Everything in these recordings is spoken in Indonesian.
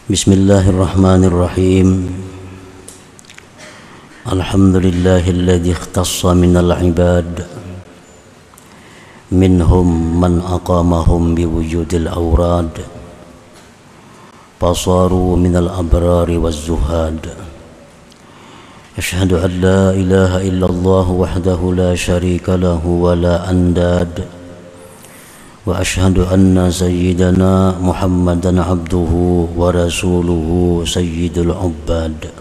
Bismillahirrahmanirrahim. Alhamdulillahilladzi ikhtassa minal ibad minhum man aqamahum biwujudil awrad fasaru minal abrari waz zuhad. Asyhadu an la ilaha illallah wahdahu la syarika lahu wa la andad. Wa asyhadu anna sayyidana Muhammadan abduhu wa rasuluhu sayyidul ubbad.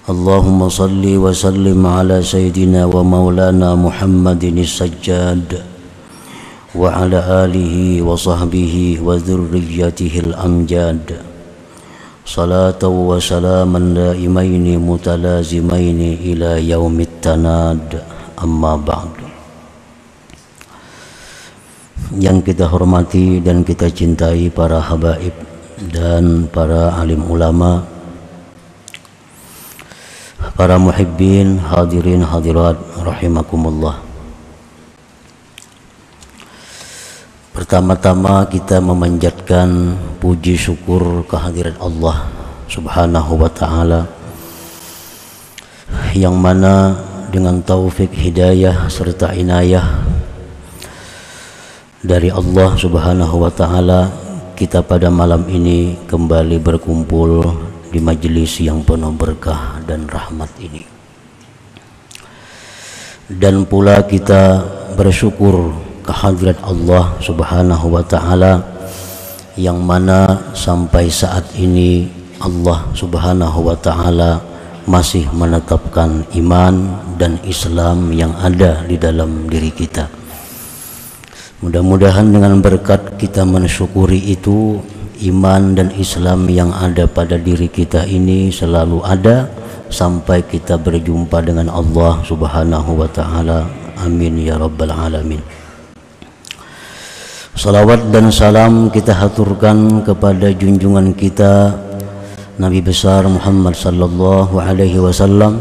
Allahumma salli wa sallim ala sayyidina wa maulana Muhammadin as-sajjad wa ala alihi wa sahbihi wa dhurriyyatihi al-amjad. Salatan wa salaman daimaini mutalazimaini ila yaumit tanad. Amma ba'du. Yang kita hormati dan kita cintai para habaib dan para alim ulama, para muhibbin, hadirin hadirat rahimakumullah. Pertama-tama kita memanjatkan puji syukur kehadirat Allah Subhanahu wa ta'ala, yang mana dengan taufik hidayah serta inayah dari Allah Subhanahu wa ta'ala, kita pada malam ini kembali berkumpul di majelis yang penuh berkah dan rahmat ini. Dan pula kita bersyukur kehadirat Allah Subhanahu wa ta'ala, yang mana sampai saat ini Allah Subhanahu wa ta'ala masih menetapkan iman dan Islam yang ada di dalam diri kita. Mudah-mudahan dengan berkat kita mensyukuri itu, iman dan Islam yang ada pada diri kita ini selalu ada sampai kita berjumpa dengan Allah Subhanahu wa ta'ala. Amin ya rabbal alamin. Salawat dan salam kita haturkan kepada junjungan kita Nabi besar Muhammad sallallahu alaihi wasallam,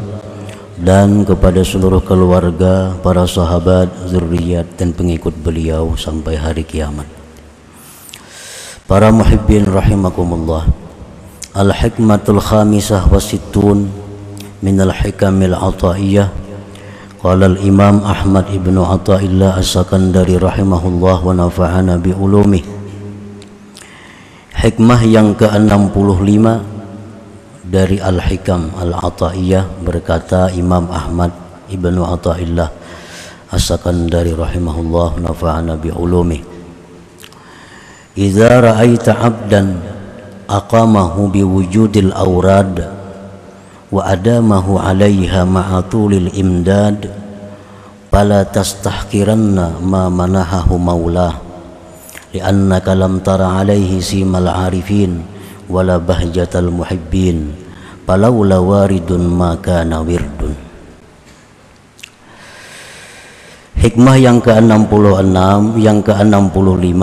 dan kepada seluruh keluarga, para sahabat, zuriat dan pengikut beliau sampai hari kiamat. Para muhibbin rahimakumullah. Al-hikmatul khamisah wa sittun minal hikamil ataiyah. Qala al-imam Ahmad ibnu Athaillah as-Sakandari rahimahullah wa nafa'ana bi ulumih. Hikmah yang ke-65 dari Al-Hikam Al-Ataiyah, berkata Imam Ahmad ibnu Athaillah as-Sakandari rahimahullah nafa'ana bi ulumi. Idza ra'aita 'abdan aqamahu bi wujudil awrad wa adamahu 'alaiha ma'a tulil imdad fala tastahkiranna ma manahahu maulah li'annaka lam tara 'alaihi simal 'arifin wala bahjatal muhibbin falawla waridun maka nawirdun. Hikmah yang ke-66, yang ke-65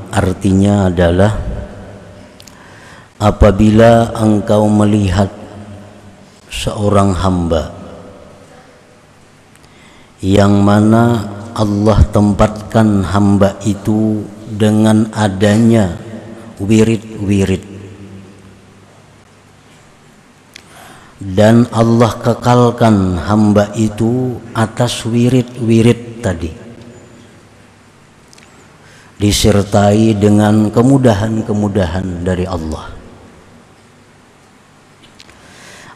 artinya adalah apabila engkau melihat seorang hamba yang mana Allah tempatkan hamba itu dengan adanya wirid-wirid, dan Allah kekalkan hamba itu atas wirid-wirid tadi, disertai dengan kemudahan-kemudahan dari Allah,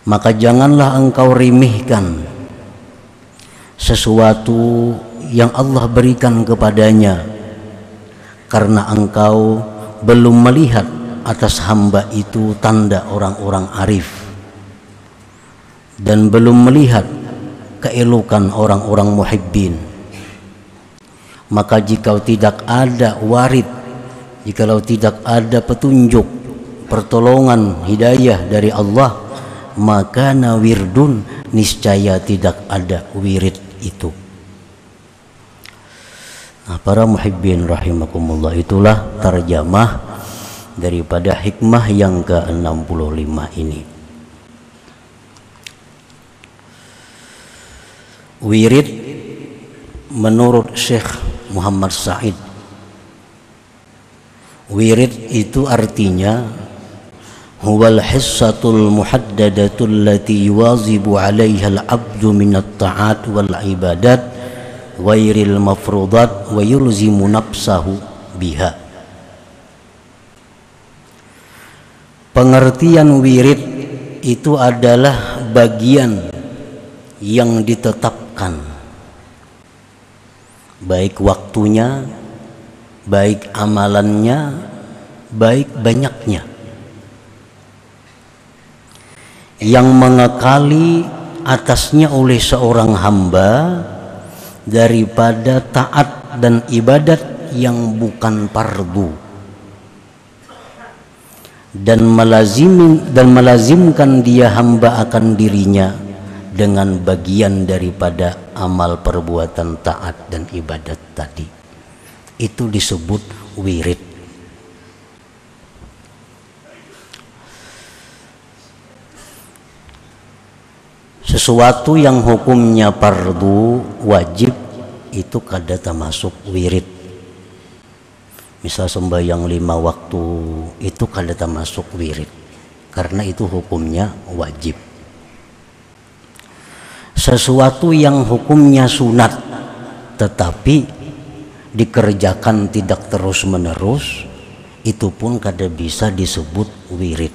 maka janganlah engkau remehkan sesuatu yang Allah berikan kepadanya, karena engkau belum melihat atas hamba itu tanda orang-orang arif dan belum melihat keelokan orang-orang muhibbin. Maka jika tidak ada warid, jikalau tidak ada petunjuk, pertolongan, hidayah dari Allah, maka nawirdun, niscaya tidak ada wirid itu. Nah, para muhibbin rahimakumullah, itulah tarjamah daripada hikmah yang ke-65 ini. Wirid menurut Syekh Muhammad Said, wirid itu artinya huwal hissatul muhaddadatul lati yuwazibu 'alaiha al-'abdu minat ta'at wal ibadat ghairil mafrudat wa yulzimu nafsahu biha. Pengertian wirid itu adalah bagian yang ditetapkan, baik waktunya, baik amalannya, baik banyaknya, yang mengekali atasnya oleh seorang hamba daripada taat dan ibadat yang bukan fardu, dan melazimkan dia hamba akan dirinya dengan bagian daripada amal perbuatan taat dan ibadat tadi. Itu disebut wirid. Sesuatu yang hukumnya fardu wajib itu kada termasuk wirid. Misal sembahyang 5 waktu itu kada termasuk wirid, karena itu hukumnya wajib. Sesuatu yang hukumnya sunat tetapi dikerjakan tidak terus menerus, itu pun kada bisa disebut wirid.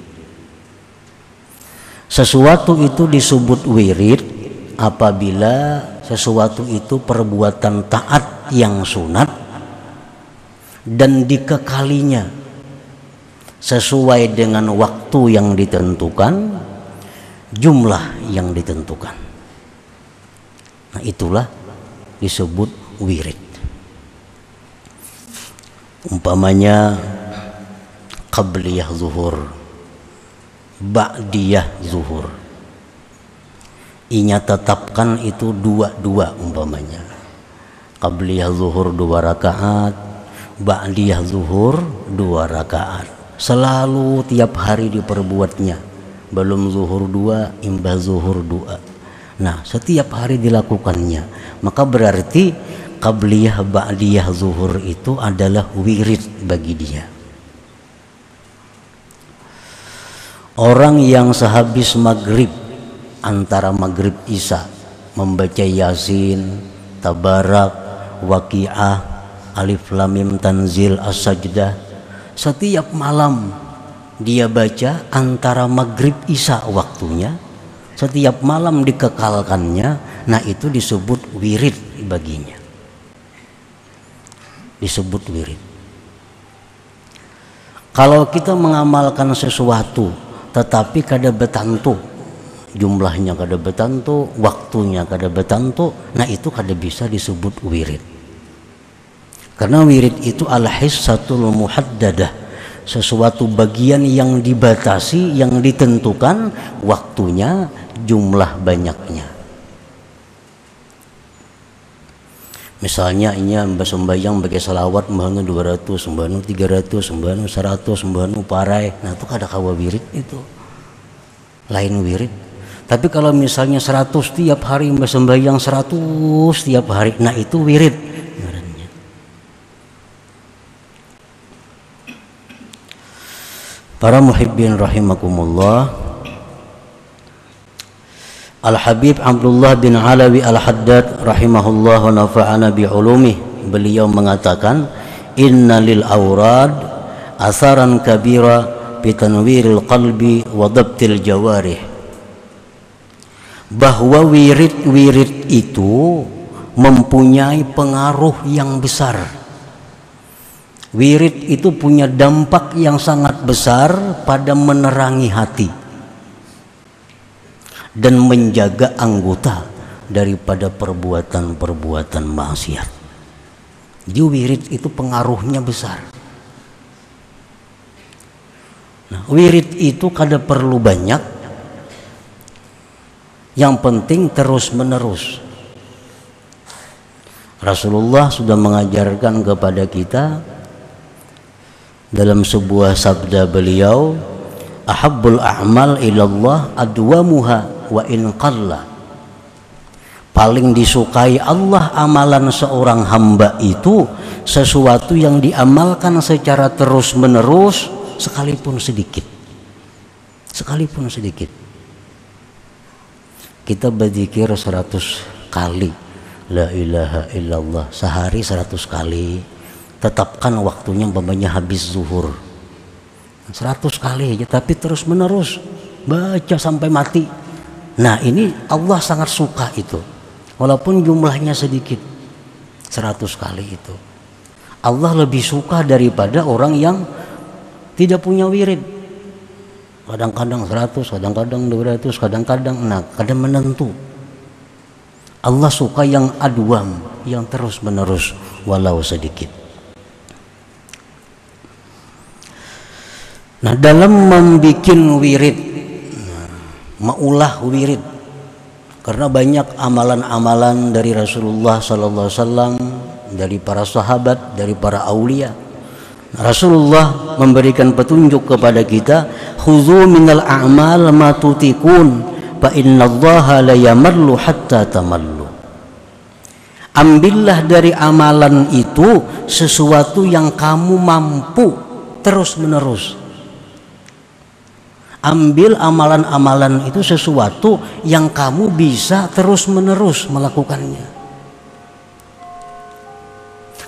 Sesuatu itu disebut wirid apabila sesuatu itu perbuatan taat yang sunat dan dikekalinya sesuai dengan waktu yang ditentukan, jumlah yang ditentukan. Nah, itulah disebut wirid. Umpamanya qabliyah zuhur, ba'diyah zuhur, inya tetapkan itu dua umpamanya. Qabliyah zuhur 2 rakaat, ba'diyah zuhur 2 rakaat. Selalu tiap hari diperbuatnya. Belum zuhur 2, imbah zuhur 2. Nah, setiap hari dilakukannya. Maka berarti qabliyah ba'diyah zuhur itu adalah wirid bagi dia. Orang yang sehabis maghrib, antara maghrib isya, membaca Yasin, Tabarak, Waqiah, Alif Lam Mim Tanzil, As-Sajdah, setiap malam dia baca antara maghrib isya waktunya, setiap malam dikekalkannya. Nah, itu disebut wirid baginya, disebut wirid. Kalau kita mengamalkan sesuatu tetapi kada betantu, jumlahnya kada betantu, waktunya kada betantu, nah itu kada bisa disebut wirid. Karena wirid itu al-hissatul muhaddadah, sesuatu bagian yang dibatasi, yang ditentukan waktunya, jumlah banyaknya. Misalnya ini sembahyang bagi salawat mbahnu 200, mbahnu 300, mbahnu 100, mbahnu parai. Nah, itu kada kawa wirid, itu lain wirid. Tapi kalau misalnya 100 tiap hari mbah sembahyang 100 tiap hari, nah itu wirid. Para muhibbin rahimakumullah, Al-Habib Abdullah bin Alawi Al-Haddad rahimahullah wa nafa'ana bi'ulumih, beliau mengatakan, inna lil awrad asaran kabira bitanwiril qalbi wa dabtil jawarih, bahwa wirid-wirid itu mempunyai pengaruh yang besar. Wirid itu punya dampak yang sangat besar pada menerangi hati dan menjaga anggota daripada perbuatan-perbuatan maksiat. Jadi wirid itu pengaruhnya besar. Nah, wirid itu kada perlu banyak, yang penting terus menerus. Rasulullah sudah mengajarkan kepada kita dalam sebuah sabda beliau, ahabbul a'mal ilallah adwamuha wa in qalla. Paling disukai Allah amalan seorang hamba itu sesuatu yang diamalkan secara terus menerus sekalipun sedikit. sekalipun sedikit. Kita berzikir 100 kali la ilaha illallah sehari 100 kali, tetapkan waktunya umpamanya habis zuhur 100 kali aja, tapi terus menerus baca sampai mati. Nah ini Allah sangat suka itu, walaupun jumlahnya sedikit. 100 kali itu Allah lebih suka daripada orang yang tidak punya wirid. Kadang-kadang 100, kadang-kadang 200, kadang-kadang kadang menentu. Allah suka yang adwam, yang terus menerus walau sedikit. Nah dalam membuat wirid, maulah wirid, karena banyak amalan-amalan dari Rasulullah sallallahu alaihi wasallam, dari para sahabat, dari para aulia. Rasulullah memberikan petunjuk kepada kita, khudzu minal a'mal ma tutikun fa innallaha la yamallu hatta tamallu. Ambillah dari amalan itu sesuatu yang kamu mampu terus menerus. Ambil amalan-amalan itu sesuatu yang kamu bisa terus menerus melakukannya.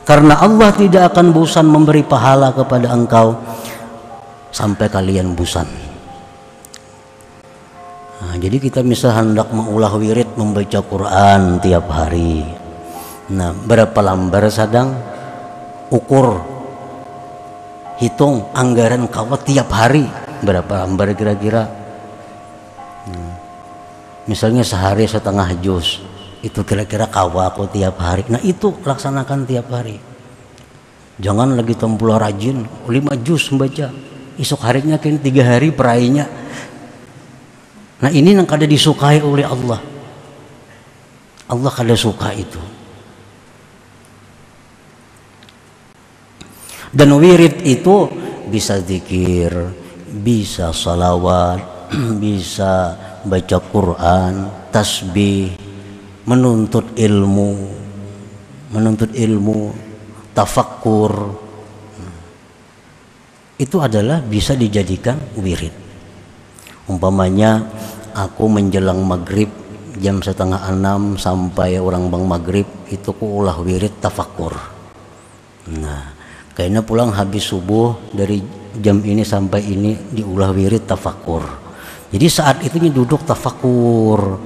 Karena Allah tidak akan bosan memberi pahala kepada engkau sampai kalian bosan. Nah, jadi kita misal hendak mengulah wirid membaca Quran tiap hari. Nah, berapa lembar sedang ukur, hitung anggaran kau tiap hari berapa lembar kira-kira. Misalnya sehari setengah juz, itu kira-kira kawa aku tiap hari. Nah itu laksanakan tiap hari. Jangan lagi tempul rajin 5 juz membaca, esok harinya kan 3 hari perainya. Nah ini yang kada disukai oleh Allah. Allah kada suka itu. Dan wirid itu bisa zikir, bisa salawat, bisa baca Quran, tasbih, menuntut ilmu, tafakkur. Itu adalah bisa dijadikan wirid. Umpamanya aku menjelang maghrib jam 5:30 sampai orang bang maghrib itu ku ulah wirid tafakkur. Nah, kayaknya pulang habis subuh dari jam ini sampai ini diulah wirid tafakkur. Jadi saat itu duduk tafakkur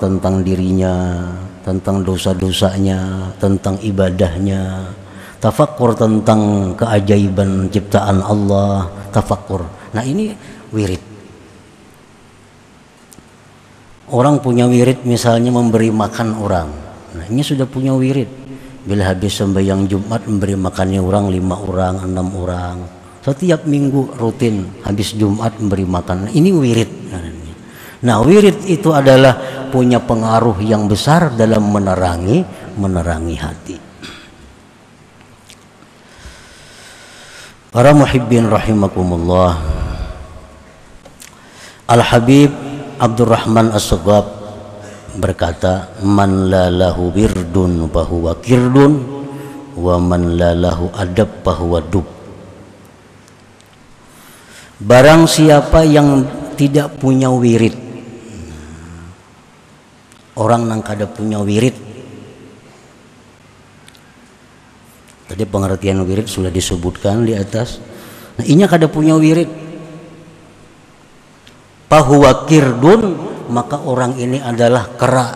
tentang dirinya, tentang dosa-dosanya, tentang ibadahnya, tafakkur tentang keajaiban ciptaan Allah, tafakkur. Nah ini wirid. Orang punya wirid misalnya memberi makan orang. Nah ini sudah punya wirid. Bila habis sembahyang Jumat memberi makannya orang 5 orang, 6 orang. Setiap minggu rutin habis Jumat memberi makan. Nah, ini wirid. Nah wirid itu adalah punya pengaruh yang besar dalam menerangi hati. Para muhibbin rahimakumullah. Al-Habib Abdurrahman As-Saghab berkata, man la lahu wirdun fahuwa kirdun wa man la lahu adab fahuwa dub. Barang siapa yang tidak punya wirid, orang yang kada punya wirid. Tadi pengertian wirid sudah disebutkan di atas. Nah, ini kada punya wirid, fahuwa kirdun, maka orang ini adalah kera.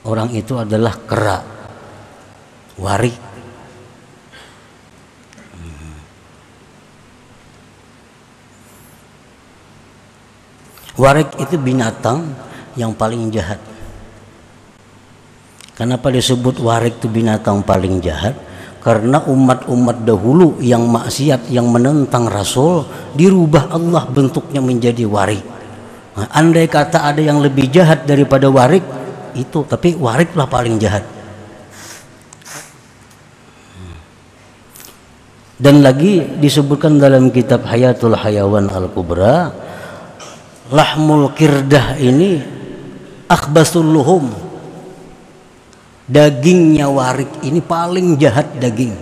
Orang itu adalah kera, warik. Warik itu binatang yang paling jahat. Kenapa disebut warik itu binatang paling jahat? Karena umat-umat dahulu yang maksiat, yang menentang Rasul, dirubah Allah bentuknya menjadi warik. Nah, andai kata ada yang lebih jahat daripada warik itu, tapi wariklah paling jahat. Dan lagi disebutkan dalam kitab Hayatul Hayawan Al-Kubra, lahmul kirdah ini akhbasul luhum. Dagingnya warik ini paling jahat daging,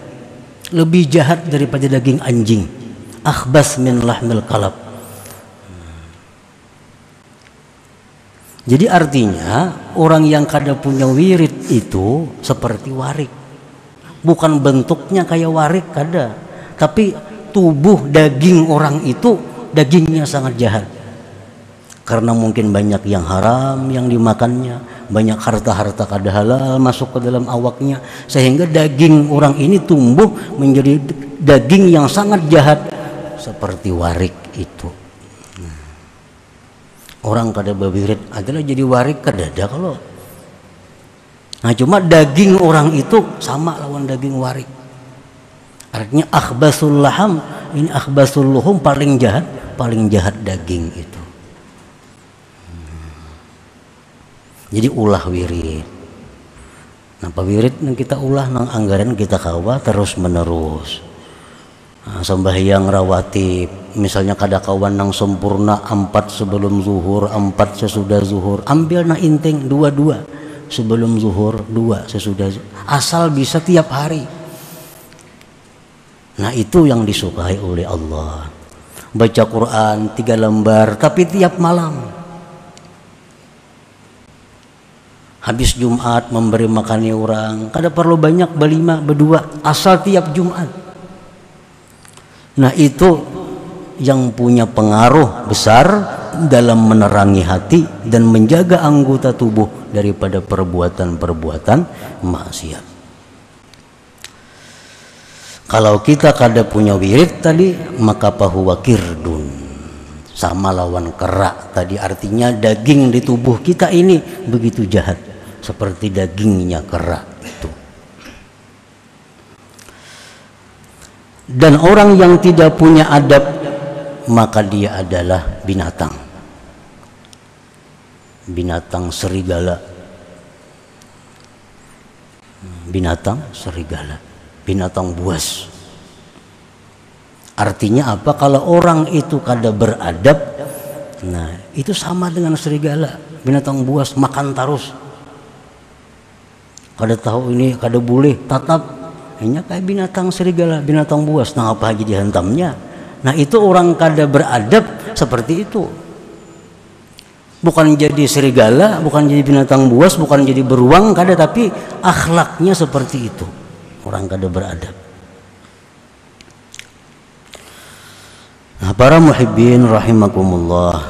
lebih jahat daripada daging anjing. akhbas min lahmil kalab. Jadi artinya orang yang kada punya wirid itu seperti warik. Bukan bentuknya kayak warik kada, tapi tubuh daging orang itu dagingnya sangat jahat. Karena mungkin banyak yang haram yang dimakannya, banyak harta-harta kada halal masuk ke dalam awaknya, sehingga daging orang ini tumbuh menjadi daging yang sangat jahat seperti warik itu. Orang kada berwirid adalah jadi warik kada ada kalau. Nah cuma daging orang itu sama lawan daging warik. Artinya akhbasul laham, ini akhbasul luhum, paling jahat daging itu. Jadi ulah wirid. Nah wirid yang kita ulah nang anggaran kita kawa terus menerus. Nah, sembahyang rawatib, misalnya kada kawan nang sempurna 4 sebelum zuhur, 4 sesudah zuhur, ambil na inting 2 sebelum zuhur, 2 sesudah zuhur. Asal bisa tiap hari. Nah itu yang disukai oleh Allah. Baca Quran 3 lembar tapi tiap malam. Habis Jumat memberi makani orang, kada perlu banyak, berlima, berdua, asal tiap Jumat. Nah itu yang punya pengaruh besar dalam menerangi hati dan menjaga anggota tubuh daripada perbuatan-perbuatan maksiat. Kalau kita kada punya wirid tadi, maka pahuwa kirdun, sama lawan kerak tadi, artinya daging di tubuh kita ini begitu jahat seperti dagingnya kerak itu. Dan orang yang tidak punya adab, maka dia adalah binatang. Binatang serigala. Binatang serigala. Binatang buas. Artinya apa? Kalau orang itu kada beradab, nah itu sama dengan serigala. Binatang buas makan terus. Kada tahu ini, kada boleh, tatap. Hanya kayak binatang serigala, binatang buas, nah apa aja dihantamnya. Nah itu orang kada beradab seperti itu. Bukan jadi serigala, bukan jadi binatang buas, bukan jadi beruang, kada, tapi akhlaknya seperti itu. Orang kada beradab. Nah para muhibbin rahimakumullah,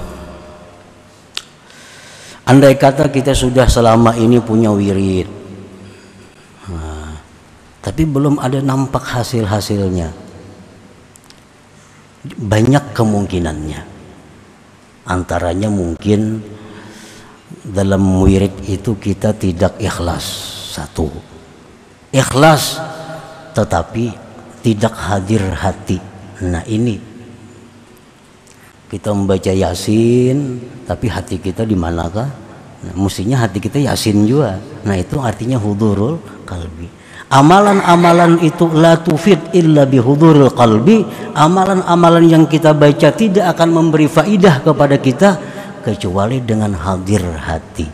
andai kata kita sudah selama ini punya wirid, tapi belum ada nampak hasil-hasilnya, banyak kemungkinannya. Antaranya mungkin dalam wirid itu kita tidak ikhlas. Satu, ikhlas tetapi tidak hadir hati. Nah ini kita membaca Yasin tapi hati kita di manakah? Nah, mestinya hati kita Yasin juga. Nah itu artinya hudurul qalbi. Amalan-amalan itu la tufid illa bihuduril qalbi. Amalan-amalan yang kita baca tidak akan memberi faidah kepada kita kecuali dengan hadir hati.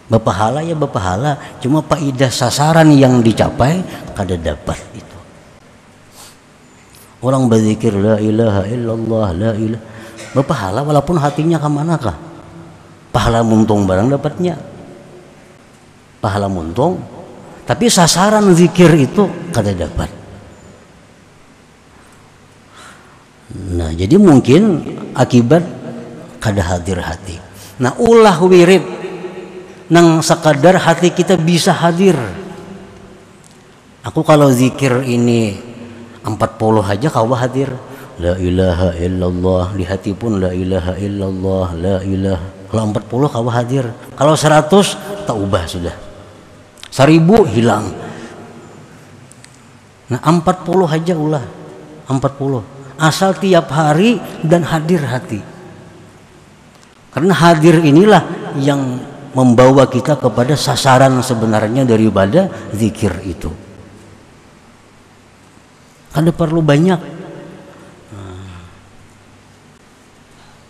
Berpahala ya berpahala, cuma faidah sasaran yang dicapai kada dapat itu. Orang berzikir la ilaha illallah, la ilaha, berpahala walaupun hatinya ke manakah? Pahala muntung barang dapatnya. Pahala muntung, tapi sasaran zikir itu kada dapat. Nah jadi mungkin akibat kada hadir hati. Nah ulah wirid nang sekadar hati kita bisa hadir. Aku kalau zikir ini 40 aja kawa hadir. La ilaha illallah, di hati pun la ilaha illallah, la ilaha. Kalau 40 kawa hadir. Kalau 100 tak ubah sudah. 1000 hilang. Nah 40 aja ulah, 40 asal tiap hari dan hadir hati. Karena hadir inilah yang membawa kita kepada sasaran sebenarnya daripada zikir itu. Kada perlu banyak,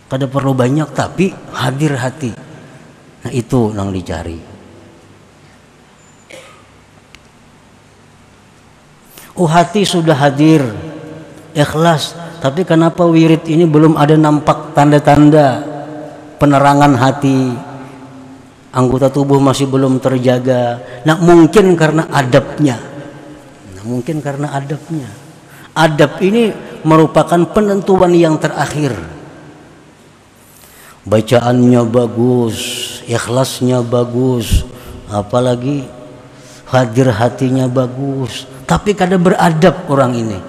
kada perlu banyak tapi hadir hati. Nah itu yang dicari. Oh hati sudah hadir, ikhlas, Tapi kenapa wirid ini belum ada nampak tanda-tanda penerangan hati, anggota tubuh masih belum terjaga? Nah, mungkin karena adabnya. Adab ini merupakan penentuan yang terakhir. Bacaannya bagus, ikhlasnya bagus, apalagi hadir hatinya bagus, tapi kada beradab orang ini,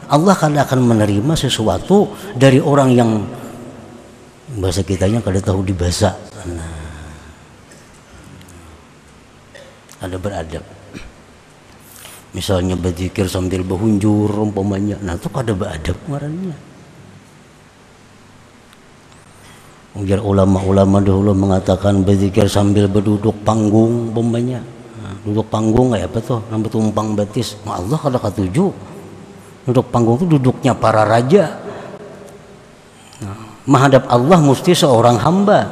Allah kada akan menerima sesuatu dari orang yang bahasa kitanya kada tahu dibahasa. Ada beradab. Misalnya berzikir sambil berhunjur umpamanya, nah itu kada beradab ngarannya. Ujar ulama-ulama dahulu mengatakan berzikir sambil berduduk panggung umpamanya. Nah, duduk panggung kayak apa tuh? Nampak tumpang batis. Allah kada katuju. Duduk panggung itu duduknya para raja. Nah, menghadap Allah mesti seorang hamba.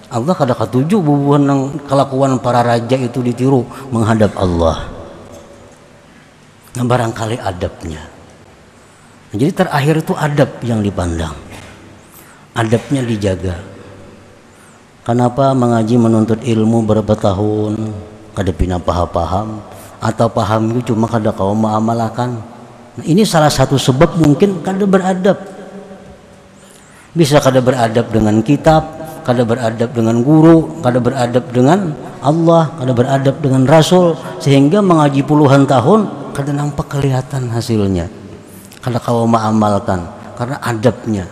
Allah kada katuju bubuhan yang kelakuan para raja itu ditiru menghadap Allah. Nah, barangkali adabnya. Nah, jadi terakhir itu adab yang dipandang, adabnya dijaga. Kenapa mengaji menuntut ilmu berapa tahun kada pina paham atau paham itu cuma kada kau mengamalkan? Nah, ini salah satu sebab mungkin kada beradab. Bisa kada beradab dengan kitab, kada beradab dengan guru, kada beradab dengan Allah, kada beradab dengan Rasul, sehingga mengaji puluhan tahun kada nampak kelihatan hasilnya, kada kau mengamalkan karena adabnya.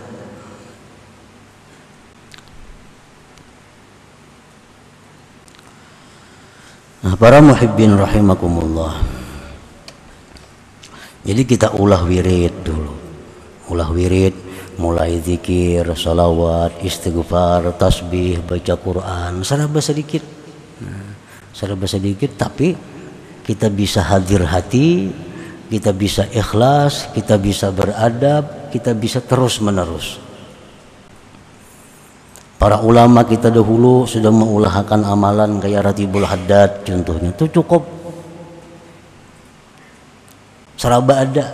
Nah, para muhibbin rahimakumullah, jadi kita ulah wirid dulu, mulai zikir, salawat, istighfar, tasbih, baca Quran, serba sedikit. Tapi kita bisa hadir hati, kita bisa ikhlas, kita bisa beradab, kita bisa terus menerus. Para ulama kita dahulu sudah mengulahkan amalan kayak Ratibul Haddad contohnya, itu cukup. Seraba ada,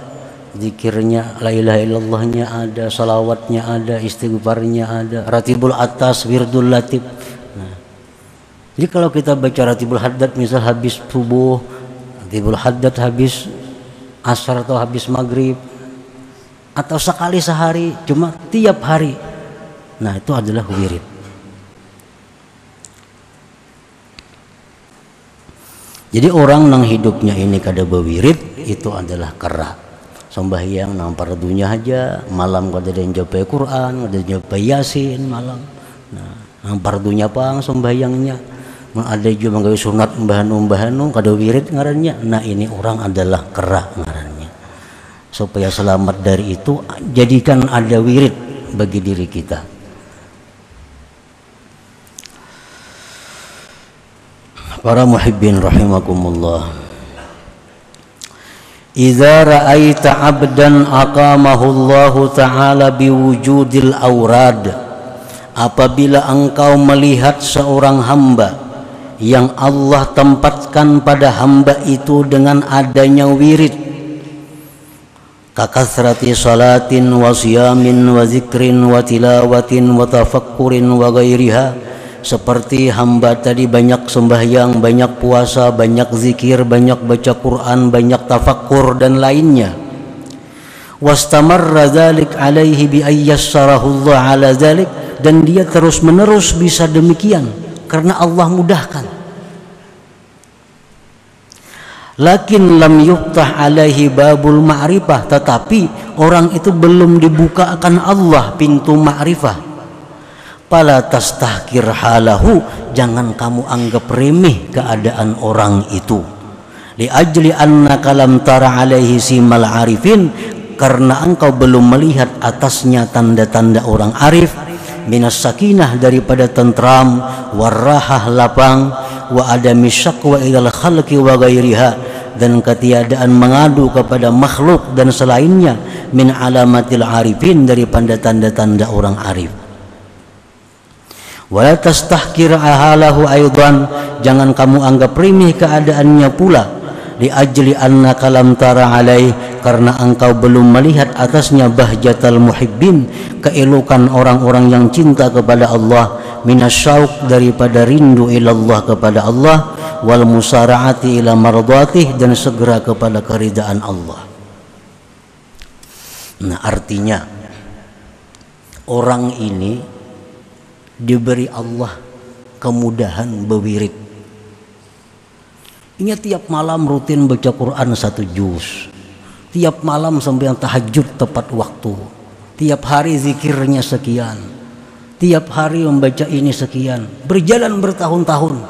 zikirnya, la ilaha illallahnya ada, salawatnya ada, istighfarnya ada, Ratibul Atas, Wirdul Latif. Nah, jadi kalau kita baca Ratibul Haddad misal habis subuh, Ratibul Haddad habis asar atau habis maghrib, atau sekali sehari, cuma tiap hari, nah itu adalah wirid. Jadi orang nang hidupnya ini kada bewirid itu adalah kera. Sembahyang nang pardunya aja, malam kada ada yang japai Quran, kada yang japai Yasin malam. Nah, nang pardunya pang sembahyangnya. Ada juga menggawe sunat umbahanu kada wirid ngarannya. Nah, ini orang adalah kera ngarannya. Supaya selamat dari itu, jadikan ada wirid bagi diri kita. Para muhibbin rahimakumullah, idza ra'aita 'abdan aqamahu Allah taala biwujudil aurad, apabila engkau melihat seorang hamba yang Allah tempatkan pada hamba itu dengan adanya wirid, kakasrati salatin wa siyamin wa zikrin wa tilawatin wa tafakkurin wa ghairiha, seperti hamba tadi banyak sembahyang, banyak puasa, banyak zikir, banyak baca Quran, banyak tafakkur dan lainnya. Wastamarra dzalik alaihi bi ayyassarahu Allah ala dzalik, dan dia terus menerus bisa demikian karena Allah mudahkan. Lakin lam yuftah alaihi babul ma'rifah, tetapi orang itu belum dibukakan Allah pintu ma'rifah. Fala tastahkir halahu, jangan kamu anggap remeh keadaan orang itu. Li ajli annaka lam tara alaihi simal arifin, karena engkau belum melihat atasnya tanda-tanda orang arif. Minas sakinah, daripada tentram, warahah lapang, wa adami syakwa ilal khalqi wa ghairiha, dan ketiadaan mengadu kepada makhluk dan selainnya, min alamatil arifin, daripada tanda-tanda orang arif. Wala tastahkir ahalahu aidan, jangan kamu anggap remeh keadaannya pula. li ajli annaka lam tara alaih, karena engkau belum melihat atasnya bahjatal muhibbin, keelokan orang-orang yang cinta kepada Allah, minasyauq daripada rindu ilallah kepada Allah, wal musara'ati ila mardhatih dan segera kepada keridaan Allah. Nah, artinya orang ini diberi Allah kemudahan berwirid. Ini tiap malam rutin baca Quran 1 juz, tiap malam sembahyang tahajud tepat waktu, tiap hari zikirnya sekian, tiap hari membaca ini sekian, berjalan bertahun-tahun,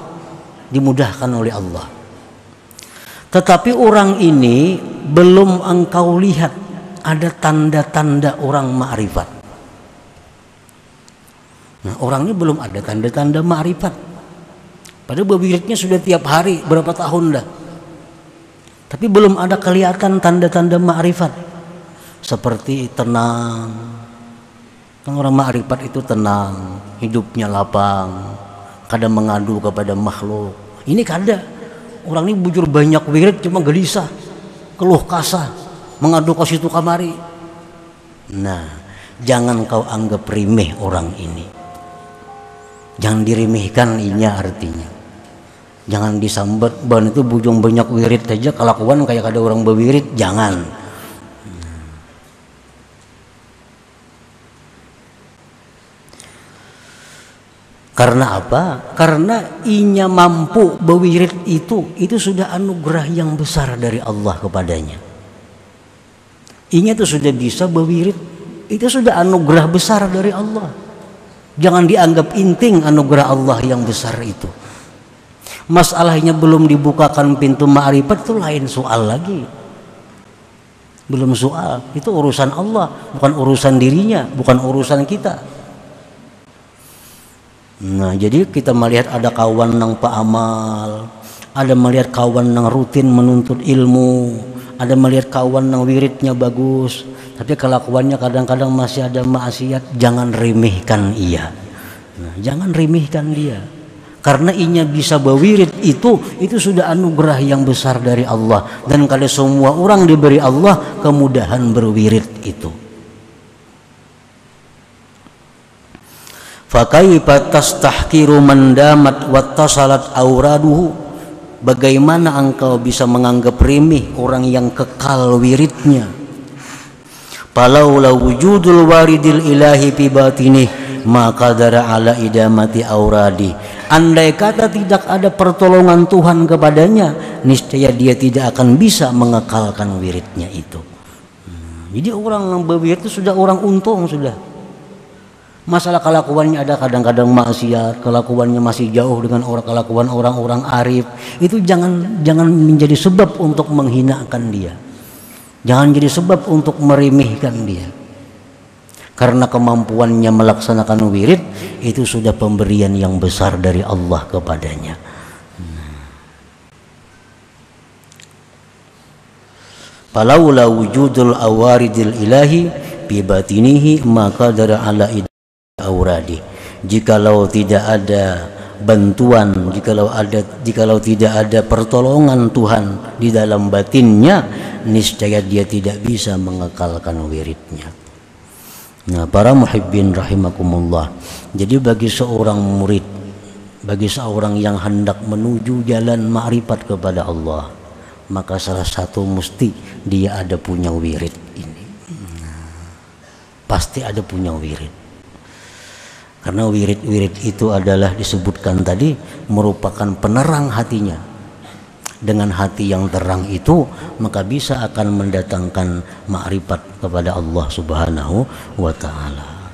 dimudahkan oleh Allah. Tetapi orang ini belum engkau lihat ada tanda-tanda orang ma'rifat. Nah, orang ini belum ada tanda-tanda ma'rifat. Padahal berwiridnya sudah tiap hari berapa tahun dah, tapi belum ada kelihatan tanda-tanda ma'rifat. Seperti tenang, kan orang ma'rifat itu tenang, hidupnya lapang, kadang mengadu kepada makhluk. Ini kada, orang ini bujur banyak wirid cuma gelisah, keluh kasah, mengadu ke situ kamari. Nah, jangan kau anggap remeh orang ini, jangan diremehkan inya artinya. Jangan disambat, ban itu bujung banyak wirid saja kelakuan kayak ada orang berwirid, jangan. Karena apa? Karena inya mampu berwirid itu sudah anugerah yang besar dari Allah kepadanya. Inya itu sudah bisa berwirid, itu sudah anugerah besar dari Allah. Jangan dianggap inting anugerah Allah yang besar itu. Masalahnya belum dibukakan pintu ma'rifat itu lain soal lagi. Belum soal, itu urusan Allah, bukan urusan dirinya, bukan urusan kita. Nah, jadi kita melihat ada kawan nang paamal, ada melihat kawan nang rutin menuntut ilmu, ada melihat kawan nang wiridnya bagus, tapi kelakuannya kadang-kadang masih ada maksiat. Jangan remehkan ia. Nah, jangan remehkan dia. Karena inya bisa berwirid itu sudah anugerah yang besar dari Allah. Dan kalau semua orang diberi Allah kemudahan berwirid itu. Fakaifa tastahqiru man damat wattasalat auraduhu. Bagaimana engkau bisa menganggap remeh orang yang kekal wiridnya? Falaula wujudul waridil ilahi fi batinih maka dara ala idamati auradi. Andai kata tidak ada pertolongan Tuhan kepadanya, niscaya dia tidak akan bisa mengekalkan wiridnya itu. Jadi orang yang berwirid itu sudah orang untung sudah. Masalah kelakuannya ada kadang-kadang maksiat, kelakuannya masih jauh dengan kelakuan orang-orang arif, itu jangan menjadi sebab untuk menghinakan dia. Jangan jadi sebab untuk meremehkan dia. Karena kemampuannya melaksanakan wirid itu sudah pemberian yang besar dari Allah kepadanya. Falaula wujudul awaridil ilahi bi batinihi maka dara ala auradi. Jikalau tidak ada bantuan, jikalau tidak ada pertolongan Tuhan di dalam batinnya, niscaya dia tidak bisa mengekalkan wiridnya. Nah, para muhibbin rahimakumullah. Jadi bagi seorang murid, bagi seorang yang hendak menuju jalan ma'rifat kepada Allah, maka salah satu mesti dia ada punya wirid ini. Pasti ada punya wirid. Karena wirid-wirid itu adalah disebutkan tadi merupakan penerang hatinya. Dengan hati yang terang itu maka bisa akan mendatangkan ma'rifat kepada Allah Subhanahu wa ta'ala.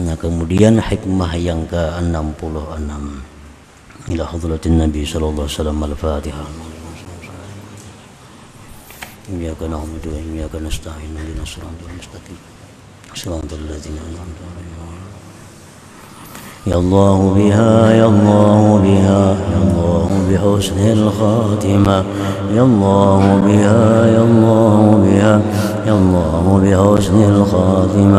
Nah, kemudian hikmah yang ke-66 ila hadratin Nabi sallallahu alaihi wasallam. Al-Fatihah. Iyyaka na'budu wa iyyaka nasta'in ihdinas siratal mustaqim siratal ladzina an'amta 'alaihim. يا الله بها يا الله بها يا الله بحسن الخاتمة يا الله بها يا الله بها يا الله بحسن الخاتمة.